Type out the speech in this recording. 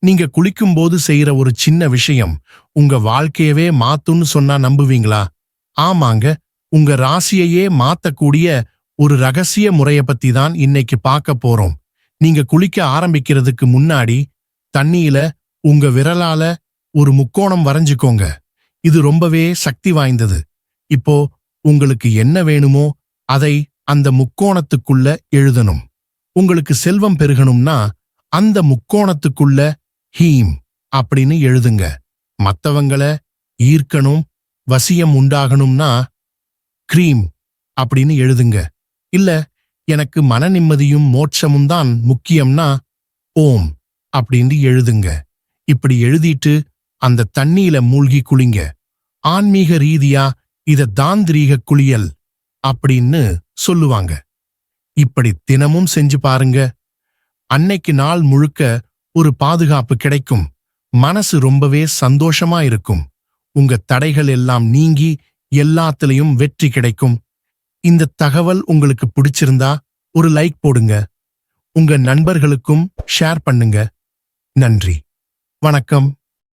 நீங்க குளிக்கும்போது செய்யற ஒரு சின்ன விஷயம் உங்க வாழ்க்கையவே மாத்துன்னு சொன்னா நம்புவீங்களா? ஆமாங்க, உங்க ராசியையே மாத்தக்கூடிய ஒரு ரகசிய முறைய பத்தி தான் இன்னைக்கு பார்க்க போறோம். நீங்க குளிக்க ஆரம்பிக்கிறதுக்கு முன்னாடி தண்ணியில உங்க விரலால ஒரு முக்கோணம் வரைஞ்சுக்கோங்க. இது ரொம்பவே சக்தி வாய்ந்தது. இப்போ உங்களுக்கு என்ன வேணுமோ அதை அந்த முக்கோணத்துக்குள்ள எழுதணும். உங்களுக்கு செல்வம் பெருகணும்னா அந்த முக்கோணத்துக்குள்ள ஹீம் அப்படின்னு எழுதுங்க. மத்தவங்கள ஈர்க்கணும், வசியம் உண்டாகணும்னா கிரீம் அப்படின்னு எழுதுங்க. இல்ல எனக்கு மன நிம்மதியும் மோட்சமும் தான் முக்கியம்னா ஓம் அப்படின்னு எழுதுங்க. இப்படி எழுதிட்டு அந்த தண்ணியில மூழ்கி குளிங்க. ஆன்மீக ரீதியா இத தாந்திரீக குளியல் அப்படின்னு சொல்லுவாங்க. இப்படி தினமும் செஞ்சு பாருங்க. அன்னைக்கு நாள் முழுக்க ஒரு பாதுகாப்பு கிடைக்கும். மனசு ரொம்பவே சந்தோஷமா இருக்கும். உங்க தடைகள் எல்லாம் நீங்கி எல்லாத்துலயும் வெற்றி கிடைக்கும். இந்த தகவல் உங்களுக்கு பிடிச்சிருந்தா ஒரு லைக் போடுங்க. உங்க நண்பர்களுக்கும் ஷேர் பண்ணுங்க. நன்றி. வணக்கம்.